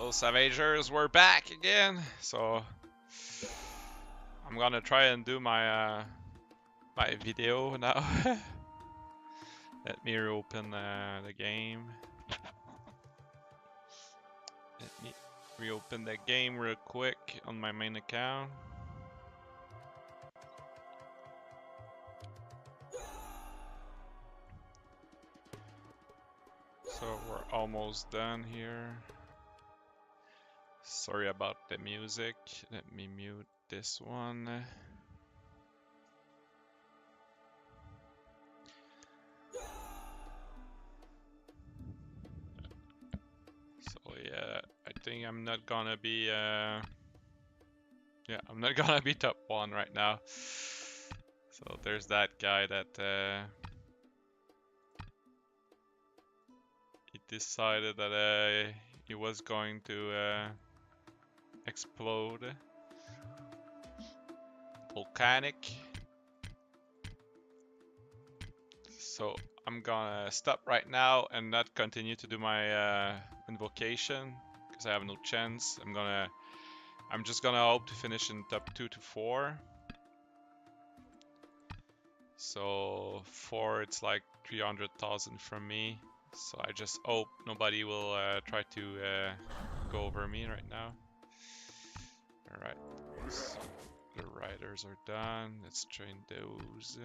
Hello Savagers, we're back again. So I'm gonna try and do my my video now. Let me reopen the game. Let me reopen the game real quick on my main account. So we're almost done here. Sorry about the music. Let me mute this one. So yeah, I think I'm not gonna be I'm not gonna be top 1 right now. So there's that guy that he decided that he was going to explode. Volcanic. So I'm gonna stop right now and not continue to do my invocation because I have no chance. I'm just gonna hope to finish in top 2 to 4. So 4, it's like 300,000 from me. So I just hope nobody will try to go over me right now. Alright, so the riders are done. Let's train those.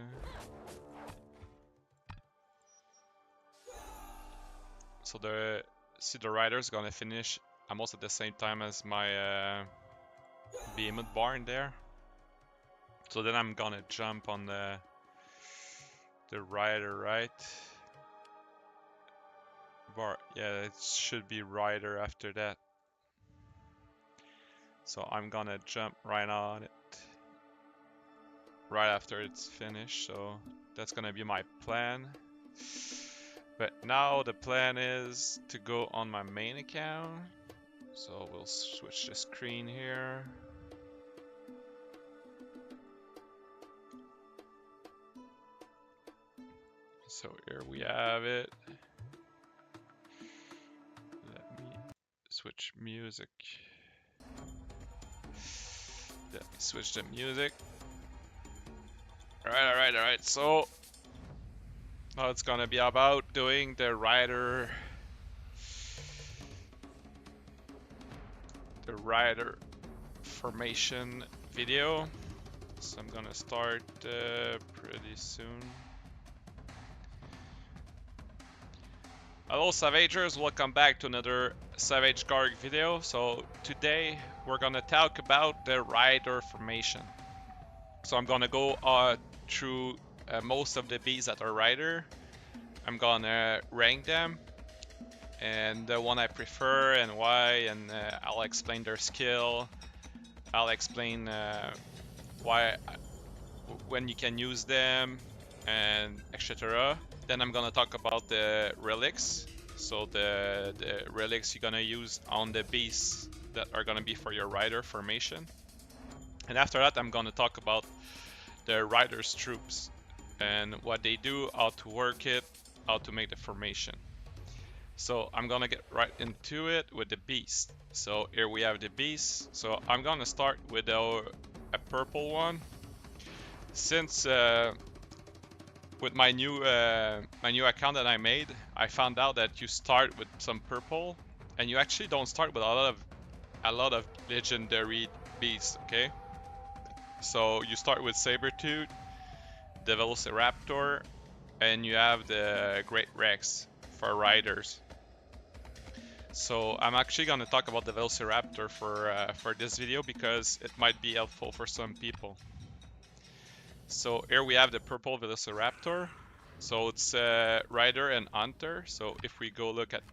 So the riders gonna finish almost at the same time as my behemoth barn there. So then I'm gonna jump on the rider, right? Yeah, it should be rider after that. So I'm gonna jump right on it right after it's finished. So that's gonna be my plan. But now the plan is to go on my main account. So we'll switch the screen here. So here we have it. Let me switch music. Let me switch the music. Alright. So now it's gonna be about doing the rider formation video. So I'm gonna start pretty soon. Hello Savagers, welcome back to another Savage Garg video. So today we're gonna talk about the rider formation. So I'm gonna go through most of the beasts that are rider. I'm gonna rank them and the one I prefer and why, and I'll explain their skill. I'll explain why, when you can use them, and etc. Then I'm gonna talk about the relics. So the relics you're gonna use on the beasts that are gonna be for your rider formation. And after that I'm gonna talk about the riders troops and what they do, how to work it, how to make the formation. So I'm gonna get right into it with the beast. So here we have the beast. So I'm gonna start with a purple one. Since with my new account that I made, I found out that you start with some purple, and you actually don't start with a lot of legendary beasts. Okay, so you start with Sabertooth, the Velociraptor, and you have the Great Rex for riders. So I'm actually gonna talk about the Velociraptor for this video because it might be helpful for some people. So here we have the purple Velociraptor. So it's rider and hunter. So if we go look at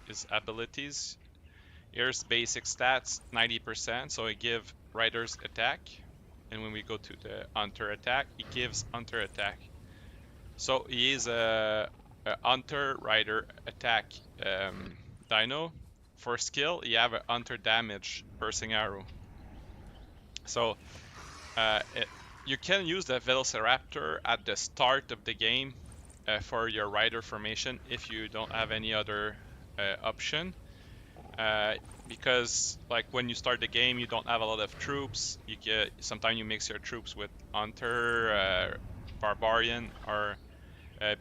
his abilities, here's basic stats, 90%. So it gives riders attack, and when we go to the hunter attack, it gives hunter attack. So he is a hunter rider attack dino. For skill, you have a hunter damage piercing arrow. So you can use the Velociraptor at the start of the game for your rider formation if you don't have any other option. because like when you start the game, you don't have a lot of troops. Sometimes you mix your troops with hunter, barbarian, or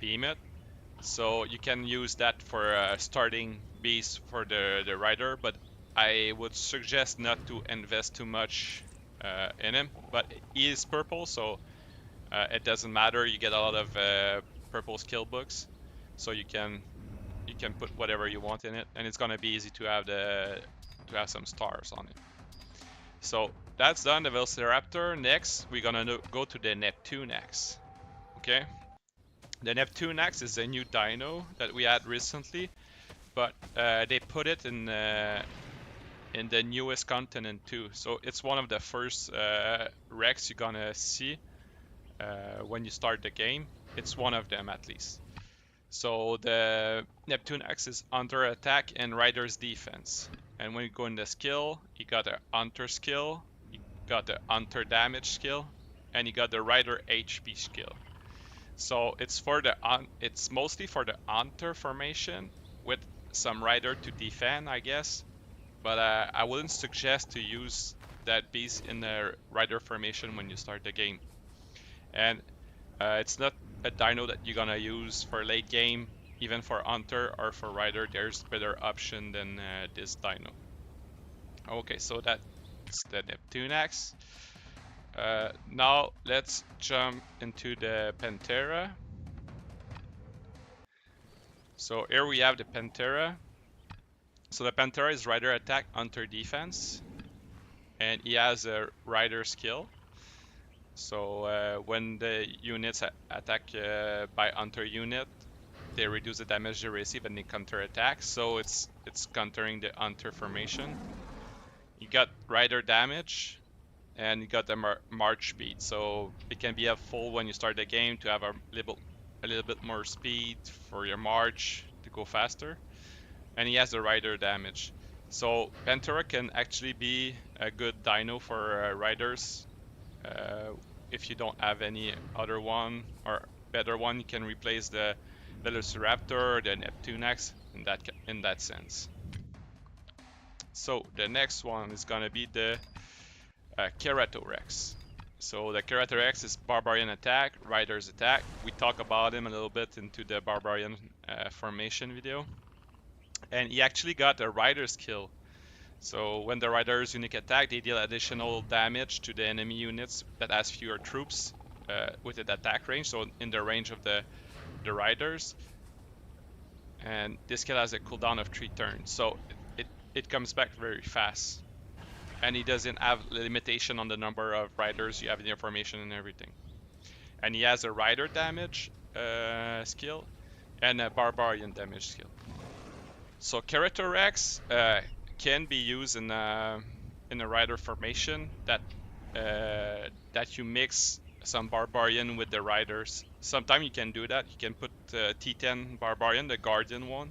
behemoth. So you can use that for starting beast for the rider, but I would suggest not to invest too much in him. But he is purple, so it doesn't matter. You get a lot of purple skill books, so you can put whatever you want in it, and it's gonna be easy to have some stars on it. So that's done, the Velociraptor. Next, we're gonna go to the Neptunax. Okay, the Neptunax is a new dino that we had recently, but they put it in the newest continent too. So it's one of the first wrecks you're gonna see when you start the game. It's one of them at least. So the Neptunax is Hunter attack and Rider's defense. And when you go in the skill, you got the Hunter skill, you got the Hunter damage skill, and you got the Rider HP skill. So it's mostly for the Hunter formation with some Rider to defend, I guess. But I wouldn't suggest to use that beast in the Rider formation when you start the game. And it's not a dino that you're gonna use for late game, even for Hunter or for Rider. There's better option than this dino. Okay, so that's the Neptunax. Now let's jump into the Pantera. So here we have the Pantera. So the Pantera is Rider attack, Hunter defense, and he has a Rider skill. So when the units attack by Hunter unit, they reduce the damage they receive and they counter attack. So it's countering the Hunter formation. You got Rider damage, and you got the march speed. So it can be helpful when you start the game to have a little bit more speed for your march to go faster. And he has the Rider damage. So Pantera can actually be a good dino for riders. If you don't have any other one or better one, you can replace the Velociraptor, the Neptunax in that sense. So the next one is gonna be the Keratorex. So the Keratorex is Barbarian attack, Rider's attack. We talk about him a little bit into the Barbarian formation video. And he actually got a Rider skill. So when the Rider's unique attack, they deal additional damage to the enemy units that has fewer troops with an attack range, so in the range of the Riders. And this skill has a cooldown of 3 turns, so it comes back very fast. And he doesn't have limitation on the number of Riders you have in your formation and everything. And he has a Rider damage skill and a Barbarian damage skill. So Keratorex can be used in a Rider formation that you mix some Barbarian with the Riders. Sometimes you can do that. You can put T10 Barbarian, the Guardian one,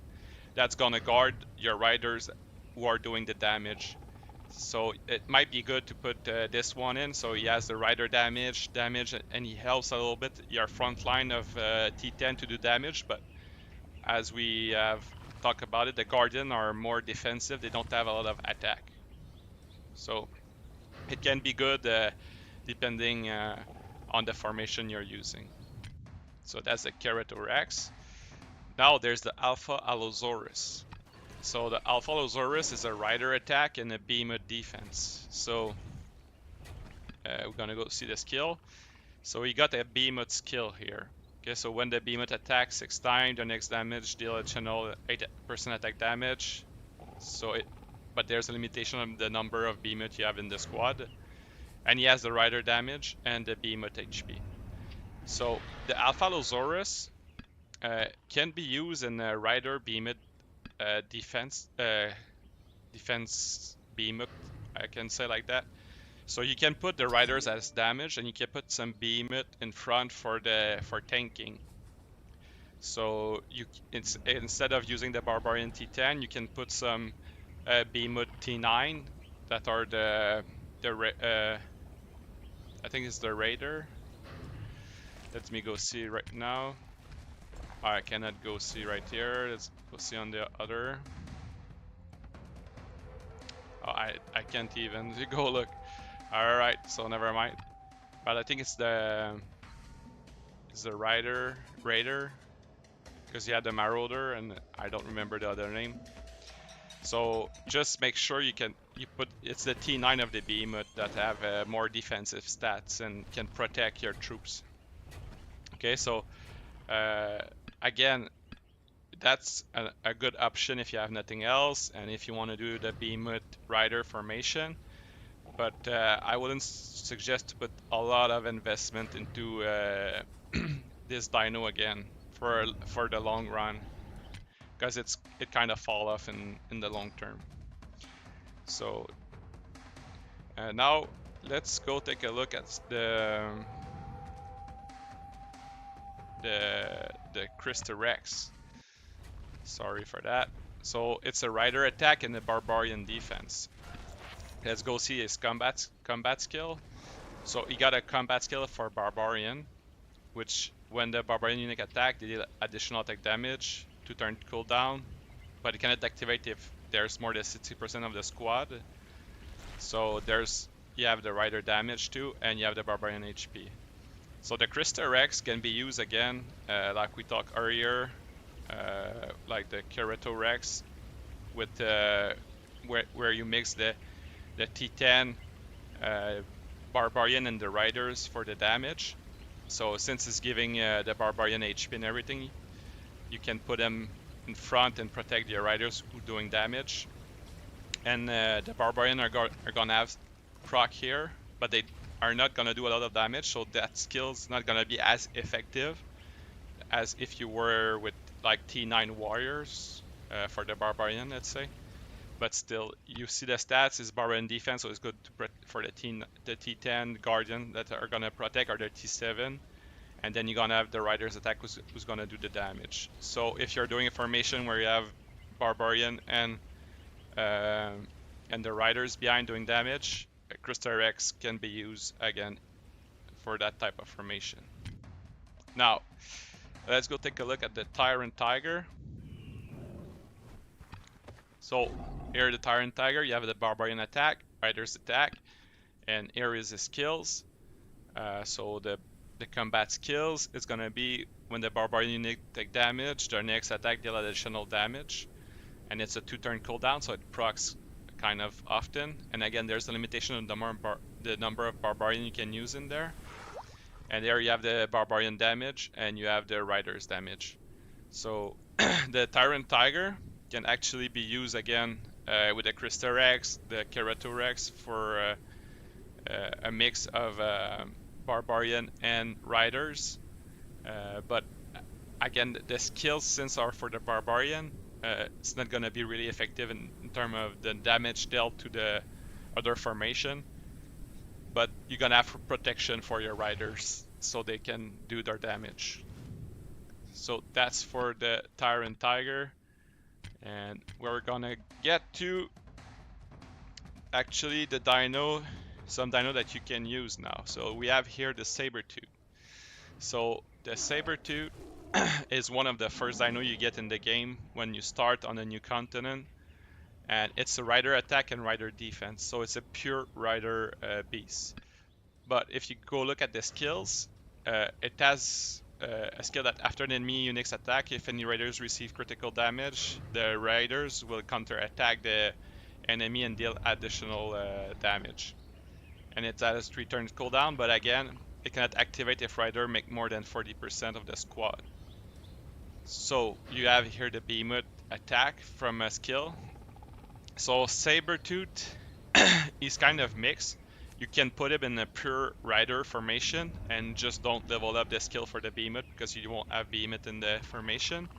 that's gonna guard your Riders who are doing the damage. So it might be good to put this one in, so he has the Rider damage, and he helps a little bit your front line of T10 to do damage. But as we have talked about it, the Guardian are more defensive. They don't have a lot of attack. So it can be good depending on the formation you're using. So that's the Keratorex. Now there's the Alpha Allosaurus. So the Alpha Allosaurus is a Rider attack and a Behemoth defense. So we're gonna go see the skill. So we got a Behemoth skill here. Okay, so when the Behemoth attacks 6 times, the next damage deal additional 8% attack damage. But there's a limitation on the number of Behemoth you have in the squad. And he has the Rider damage and the Behemoth HP. So the Alpha Allosaurus can be used in a Rider Behemoth defense Behemoth, I can say like that. So you can put the Riders as damage, and you can put some Behemoth in front for tanking. So instead of using the Barbarian T10, you can put some Behemoth T9 that are I think it's the Raider. Let me go see right now. I cannot go see right here. Let's go see on the other. Oh, I can't even go look. All right, so never mind. But I think it's the raider, because you had the marauder, and I don't remember the other name. So just make sure you put it's the T9 of the behemoth that have more defensive stats and can protect your troops. Okay, so again, that's a good option if you have nothing else, and if you want to do the behemoth rider formation. But I wouldn't suggest to put a lot of investment into this dino again for the long run, because it kind of fall off in the long term. So now let's go take a look at the Crista Rex. Sorry for that. So it's a rider attack and a barbarian defense. Let's go see his combat skill. So he got a combat skill for barbarian, which when the barbarian unit attack, they deal additional attack damage, 2-turn cooldown, but it cannot activate if there's more than 60% of the squad. So you have the rider damage too, and you have the barbarian HP. So the Crista Rex can be used again, like we talked earlier, like the Kerato Rex, with where you mix the T10 barbarian and the riders for the damage. So since it's giving the barbarian HP and everything, you can put them in front and protect your riders who are doing damage. And the barbarian are gonna have proc here, but they are not gonna do a lot of damage, so that skill's not gonna be as effective as if you were with like T9 warriors for the barbarian, let's say. But still, you see the stats is barbarian defense, so it's good for the T10 guardian that are gonna protect, or the T7, and then you're gonna have the riders attack who's gonna do the damage. So if you're doing a formation where you have barbarian and the riders behind doing damage, Crista Rex can be used again for that type of formation. Now, let's go take a look at the Tyrant Tiger. So here the Tyrant Tiger, you have the barbarian attack, riders attack, and here is the skills. So the combat skills is gonna be when the barbarian unit take damage, their next attack deal additional damage, and it's a 2-turn cooldown, so it procs kind of often. And again, there's a limitation on the number of barbarian you can use in there. And there you have the barbarian damage, and you have the riders damage. So the Tyrant Tiger can actually be used again with the Crista Rex, the Kerato Rex, for a mix of barbarian and riders. But again, the skills, since are for the barbarian, it's not gonna be really effective in terms of the damage dealt to the other formation. But you're gonna have protection for your riders, so they can do their damage. So that's for the Tyrant Tiger. And we're gonna get to actually the some dino that you can use now. So we have here the Sabertooth. So the Sabertooth is one of the first dino you get in the game when you start on a new continent. And it's a rider attack and rider defense. So it's a pure rider beast. But if you go look at the skills, it has a skill that after an enemy unit's attack, if any riders receive critical damage, the riders will counter-attack the enemy and deal additional damage. And it has 3 turns cooldown, but again, it cannot activate if rider make more than 40% of the squad. So you have here the Behemoth attack from a skill. So Sabertooth is kind of mixed. You can put him in a pure rider formation and just don't level up the skill for the Behemoth, because you won't have Behemoth in the formation.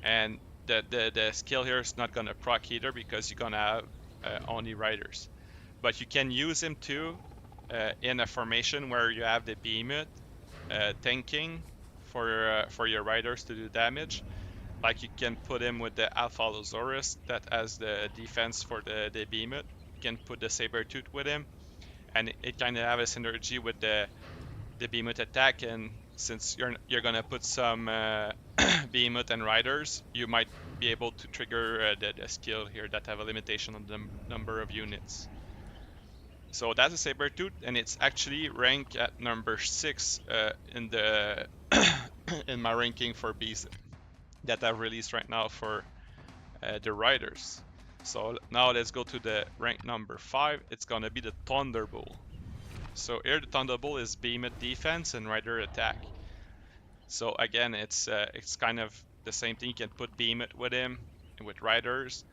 And the skill here is not gonna proc either, because you're gonna have only riders. But you can use him too in a formation where you have the Behemoth tanking for your riders to do damage. Like you can put him with the Alphalosaurus that has the defense for the Behemoth. You can put the Sabertooth with him, and it kind of have a synergy with the Behemoth attack and since you're gonna put some behemoth and riders, you might be able to trigger the skill here that have a limitation on the number of units. So that's a Sabertooth, and it's actually ranked at number 6 in the in my ranking for beasts that I've released right now for the riders. So now let's go to the rank number 5. It's gonna be the Thunderbolt. So here the Thunderbolt is behemoth defense and rider attack. So again, it's kind of the same thing. You can put behemoth with him with riders,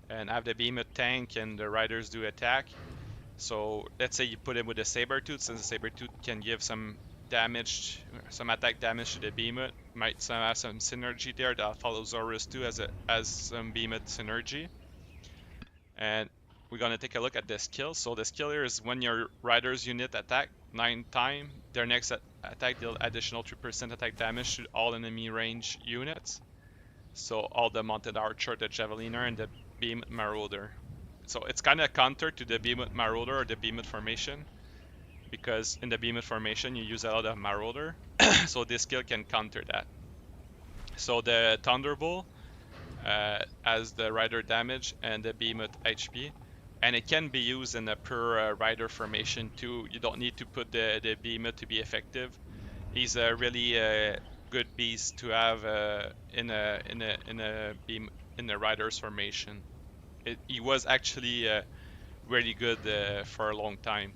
and have the behemoth tank and the riders do attack. So let's say you put him with a Sabertooth, since the Sabertooth can give some damage, some attack damage to the behemoth. Might have some synergy there. That follows Zorus too as some behemoth synergy. And we're gonna take a look at the skill. So the skill here is when your rider's unit attack 9 times, their next attack deal additional 3% attack damage to all enemy range units. So all the mounted archer, the javeliner, and the behemoth marauder. So it's kind of counter to the behemoth marauder or the behemoth formation, because in the behemoth formation you use a lot of marauder. So this skill can counter that. So the Thunderbolt has the rider damage and the behemoth HP, and it can be used in a pure rider formation too. You don't need to put the behemoth to be effective. He's a really good beast to have in a rider's formation. He was actually really good for a long time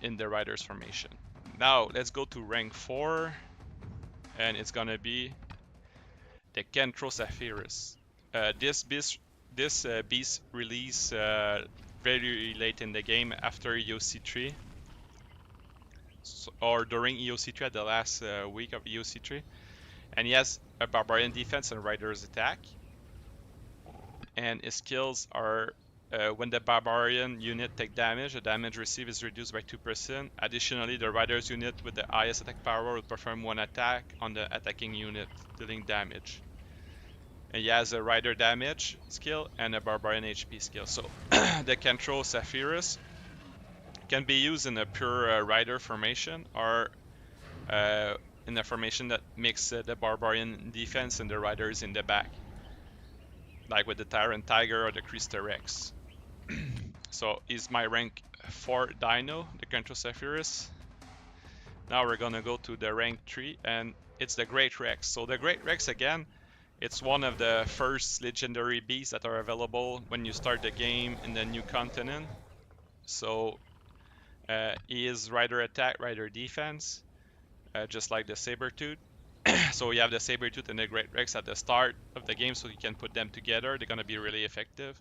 in the rider's formation. Now let's go to rank 4, and it's gonna be the Kentrosaphirus. This beast released very late in the game after EOC 3, or during EOC 3 at the last week of EOC 3, and he has a barbarian defense and rider's attack. And his skills are when the barbarian unit take damage, the damage received is reduced by 2%. Additionally, the rider's unit with the highest attack power will perform 1 attack on the attacking unit, dealing damage. And he has a rider damage skill and a barbarian HP skill. So the Kentrosaphirus can be used in a pure rider formation, or in a formation that makes the barbarian defense and the riders in the back, like with the Tyrant Tiger or the Crista Rex. So he's my rank 4 dino, the Kentrosaphirus. Now we're gonna go to the rank 3, and it's the Great Rex. So the Great Rex, again, it's one of the first legendary beasts that are available when you start the game in the new continent. So he is rider attack, rider defense, just like the Sabertooth. So you have the Sabertooth and the Great Rex at the start of the game, so you can put them together. They're gonna be really effective.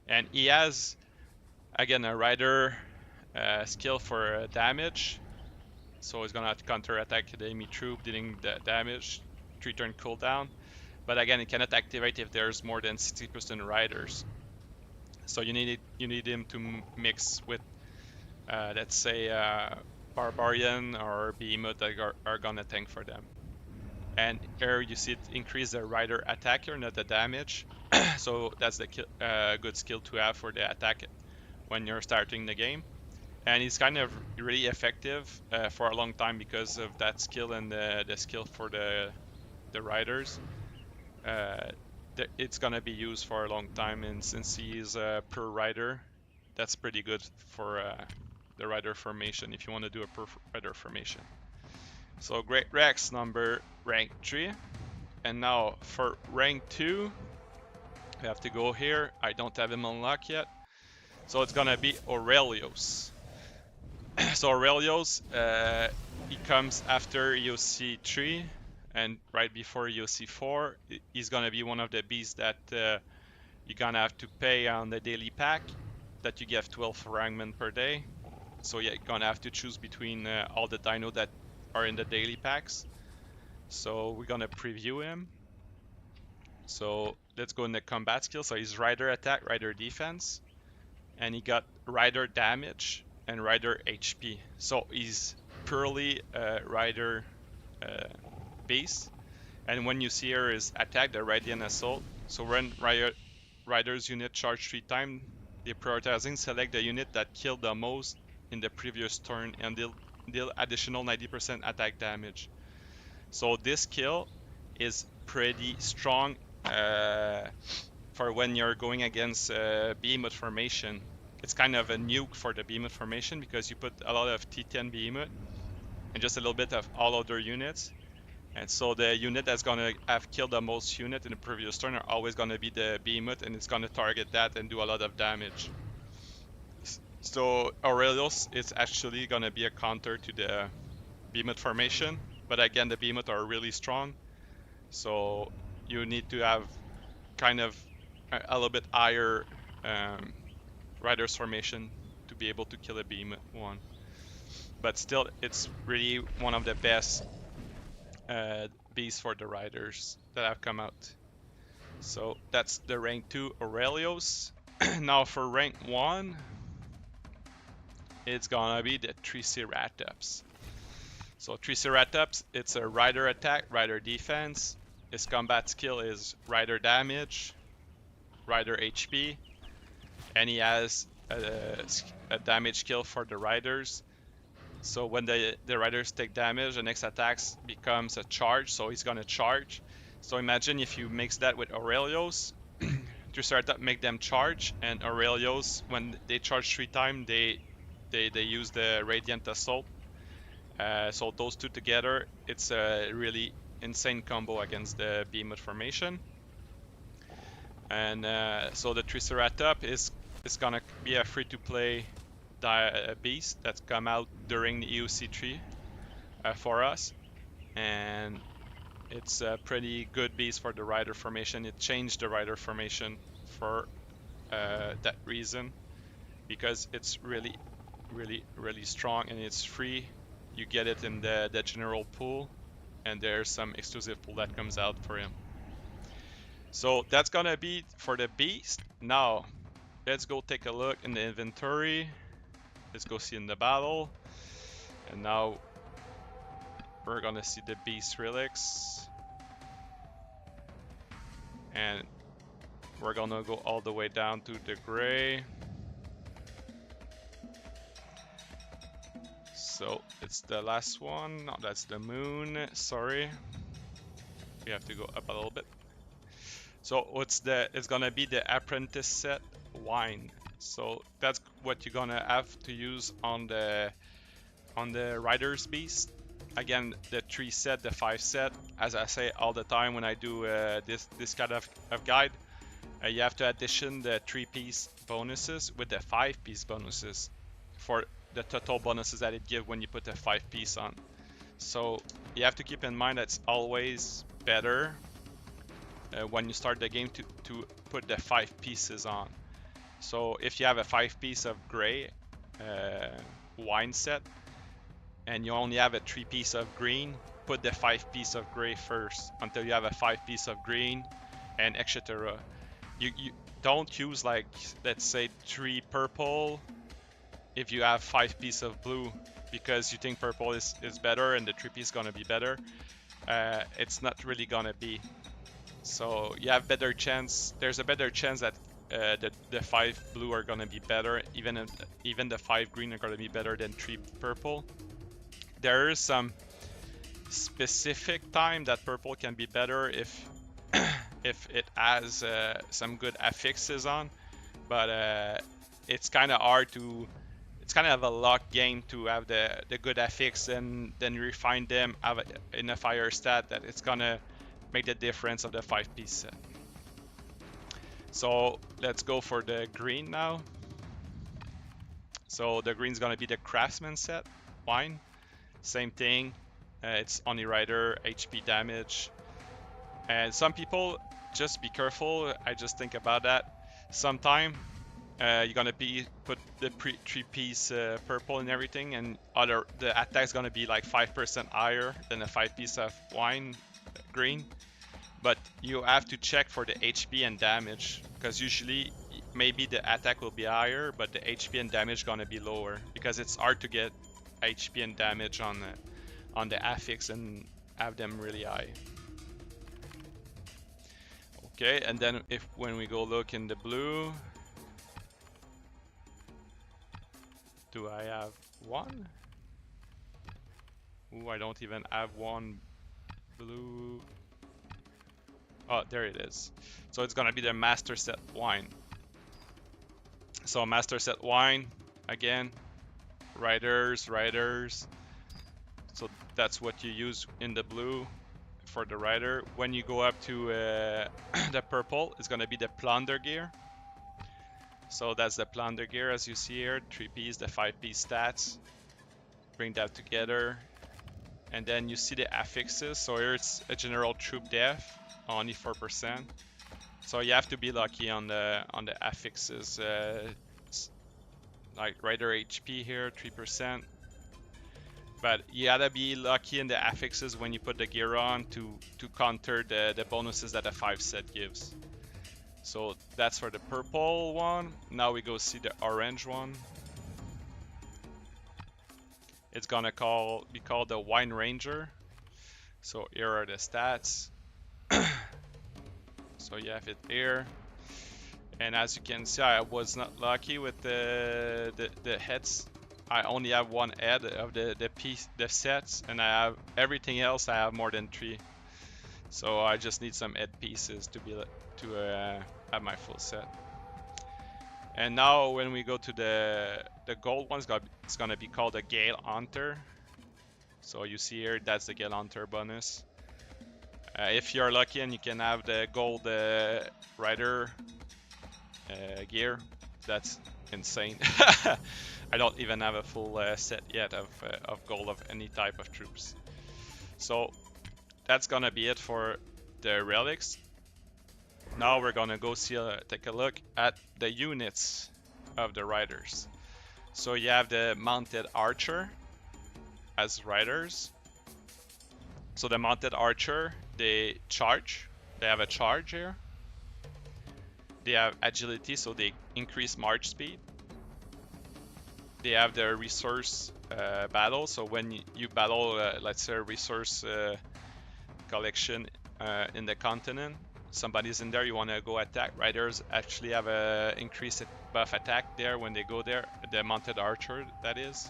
And he has, again, a rider skill for damage. So he's gonna have to counter attack the enemy troop, dealing the damage, 3-turn cooldown. But again, it cannot activate if there's more than 60% riders. So you need him to mix with, let's say, Barbarian or Behemoth that are gonna tank for them. And here you see it increase the rider attack here, not the damage. So that's the good skill to have for the attack when you're starting the game. And he's kind of really effective for a long time because of that skill and the skill for the riders. It's gonna be used for a long time, and since he's a pure rider, that's pretty good for the rider formation if you want to do a pure rider formation. So Great Rex number rank 3, and now for rank 2, we have to go here. I don't have him unlocked yet, so it's gonna be Aurelios. So Aurelios, he comes after EOC 3 and right before EOC 4. He's gonna be one of the beasts that you're gonna have to pay on the daily pack, that you get 12 fragments per day. So yeah, you're gonna have to choose between all the dino that are in the daily packs. So we're gonna preview him. So let's go in the combat skill. So he's rider attack, rider defense, and he got rider damage and rider HP. So he's purely rider base. And when you see here is attack, the Radiant Assault. So when rider's unit charge 3 times, they're prioritizing select the unit that killed the most in the previous turn and deal additional 90% attack damage. So this skill is pretty strong for when you're going against Behemoth formation. It's kind of a nuke for the Behemoth formation because you put a lot of T10 Behemoth and just a little bit of all other units. And so the unit that's gonna have killed the most unit in the previous turn are always gonna be the Behemoth, and it's gonna target that and do a lot of damage. So Aurelios is actually gonna be a counter to the Behemoth formation, but again the Behemoth are really strong, so you need to have kind of a little bit higher Riders formation to be able to kill a Behemoth one. But still, it's really one of the best beasts for the Riders that have come out. So that's the rank 2 Aurelios. Now for rank 1, it's gonna be the Triceratops. So Triceratops, it's a rider attack, rider defense. Its combat skill is rider damage, rider HP, and he has a damage skill for the riders. So when the riders take damage, the next attack becomes a charge, so he's gonna charge. So imagine if you mix that with Aurelios, Triceratops make them charge, and Aurelios, when they charge 3 times, they use the Radiant Assault. So those two together, it's a really insane combo against the Behemoth formation. And so the Triceratops is gonna be a free-to-play beast that's come out during the EOC IV for us, and it's a pretty good beast for the rider formation. It changed the rider formation for that reason, because it's really strong and it's free. You get it in the general pool, and there's some exclusive pool that comes out for him. So that's gonna be for the beast. Now let's go take a look in the inventory. Let's go see in the battle. And now we're gonna see the beast relics, and we're gonna go all the way down to the gray. So it's the last one. No, that's the moon. Sorry, we have to go up a little bit. So it's gonna be the apprentice set wine. So that's what you're gonna have to use on the Rider's Beast. Again, the 3 set, the 5 set, as I say all the time when I do this kind of guide, you have to addition the 3-piece bonuses with the 5-piece bonuses for the total bonuses that it gives when you put the 5-piece on. So you have to keep in mind that it's always better when you start the game to put the 5 pieces on. So if you have a 5-piece of gray wine set and you only have a 3-piece of green, put the 5-piece of gray first until you have a 5-piece of green, and etc. You don't use, like, let's say 3 purple if you have 5-piece of blue, because you think purple is better and the 3-piece is gonna be better. It's not really gonna be. So you have better chance. There's a better chance that the 5 blue are gonna be better, even the 5 green are gonna be better than 3 purple. There is some specific time that purple can be better if if it has some good affixes on, but it's kind of hard to. It's kind of a luck game to have the good affix and then refine them, have in a fire stat that it's gonna make the difference of the 5-piece set. So let's go for the green now. So the green's gonna be the craftsman set wine. Same thing, it's only rider, HP damage. And some people, just be careful, I just think about that. Sometime you're gonna put the 3-piece purple and everything, and the attack's gonna be like 5% higher than a 5-piece of wine green. But you have to check for the HP and damage, because usually maybe the attack will be higher, but the HP and damage gonna be lower, because it's hard to get HP and damage on the affix and have them really high. Okay, and then when we go look in the blue, do I have one? Ooh, I don't even have one blue. Oh, there it is. So it's gonna be the master set wine. So master set wine, again, riders. So that's what you use in the blue for the rider. When you go up to the purple, it's gonna be the plunder gear. So that's the plunder gear as you see here, 3Ps, the 5P stats. Bring that together. And then you see the affixes. So here it's a general troop def, only 4%. So you have to be lucky on the affixes. Like rider HP here, 3%. But you gotta be lucky in the affixes when you put the gear on to counter the bonuses that a 5 set gives. So that's for the purple one. Now we go see the orange one. It's gonna be called the Wine Ranger. So here are the stats. So you have it here. And as you can see, I was not lucky with the heads. I only have one head of the sets, and I have everything else. I have more than 3. So I just need some head pieces to have my full set. And now when we go to the gold one, it's gonna be called a Gale Hunter. So you see here, that's the Gale Hunter bonus. If you're lucky and you can have the gold rider gear, that's insane. I don't even have a full set yet of gold of any type of troops. So that's gonna be it for the relics. Now we're gonna go take a look at the units of the riders. So you have the mounted archer as riders. So the mounted archer, they charge. They have a charge here. They have agility, so they increase march speed. They have the resource battle. So when you battle, let's say a resource collection in the continent, somebody's in there, you want to go attack. Riders actually have a increased buff attack there when they go there. The mounted archer, that is.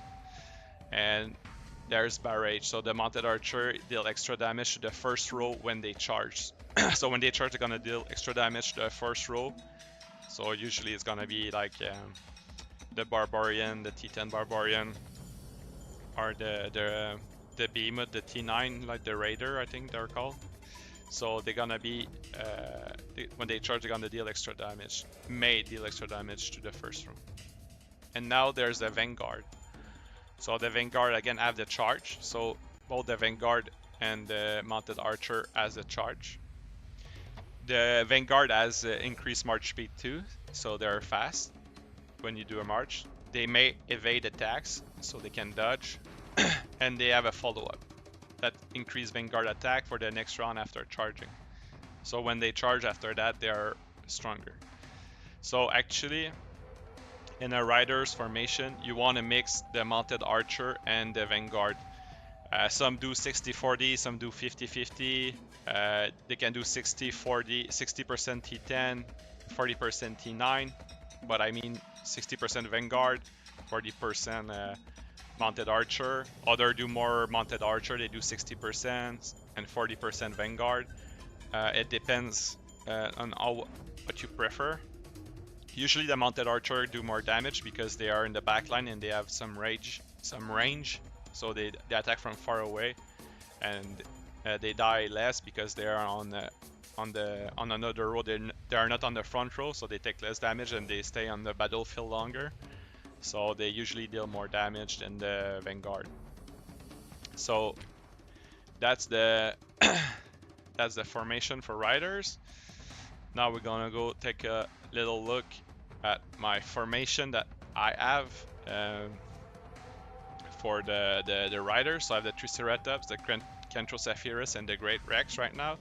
And there's barrage. So the mounted archer deal extra damage to the first row when they charge. So when they charge, they're gonna deal extra damage to the first row. So usually it's gonna be like the barbarian, the T10 barbarian, or the behemoth, the T9, like the raider, I think they're called. So they're gonna be when they charge, they're gonna deal extra damage. May deal extra damage to the first row. And now there's the vanguard. So the vanguard again have the charge. So both the vanguard and the mounted archer has a charge. The vanguard has increased march speed too, so they're fast when you do a march. They may evade attacks, so they can dodge, and they have a follow-up that increase vanguard attack for the next round after charging. So when they charge after that, they are stronger. So actually, in a rider's formation, you want to mix the mounted archer and the vanguard. Some do 60-40, some do 50-50. They can do 60-40, 60% T10, 40% T9. But I mean 60% Vanguard, 40% mounted archer. Other do more mounted archer, they do 60% and 40% Vanguard. It depends on what you prefer. Usually the mounted archer do more damage because they are in the backline and they have some range. So they attack from far away, and they die less because they are on another row. They are not on the front row, so they take less damage and they stay on the battlefield longer. So they usually deal more damage than the vanguard. So that's the that's the formation for riders. Now we're gonna go take a little look at my formation that I have for the riders. So I have the Triceratops, the Kentrocephirus, and the Great Rex right now.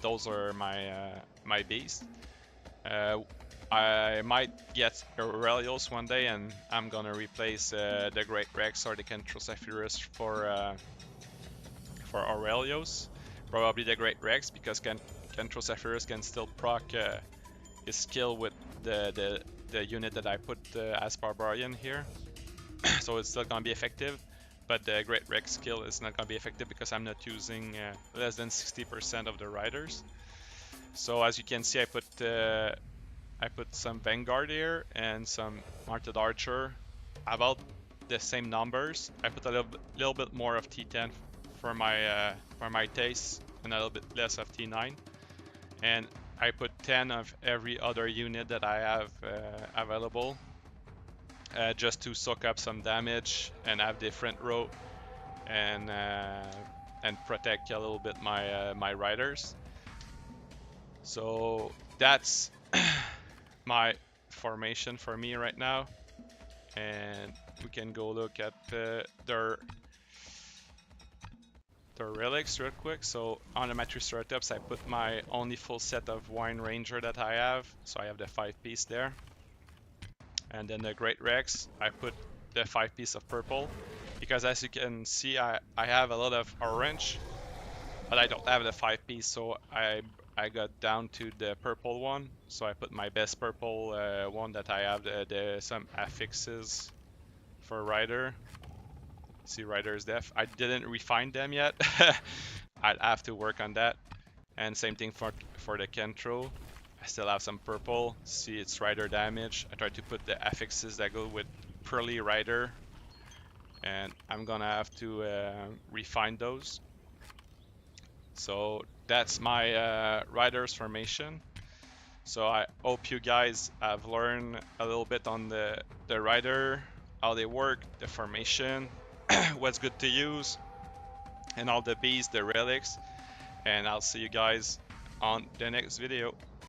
Those are my beasts. I might get Aurelios one day, and I'm gonna replace the Great Rex or the Kentrocephirus for Aurelios. Probably the Great Rex, because Kentrocephirus can still proc his skill with the unit that I put as Barbarian here. So it's still gonna be effective. but the Great Rex skill is not going to be effective because I'm not using less than 60% of the riders. So as you can see, I put some Vanguard here and some Mounted Archer, about the same numbers. I put a little bit more of T10 for my taste and a little bit less of T9, and I put 10 of every other unit that I have available, just to soak up some damage and have different row and protect a little bit my riders. So that's my formation for me right now, and we can go look at their relics real quick. So on the Triceratops, I put my only full set of Wine Ranger that I have, so I have the 5-piece there. And then the Great Rex, I put the 5-piece of purple, because as you can see, I have a lot of orange, but I don't have the 5-piece, so I got down to the purple one. So I put my best purple one that I have, some affixes for Rider. See, Rider's Death. I didn't refine them yet. I'd have to work on that. And same thing for the Kentro. I still have some purple. See, it's Rider damage. I tried to put the affixes that go with Pearly Rider, and I'm gonna have to refine those. So that's my Riders formation. So I hope you guys have learned a little bit on the Rider, how they work, the formation, what's good to use, and all the beasts, the relics. And I'll see you guys on the next video.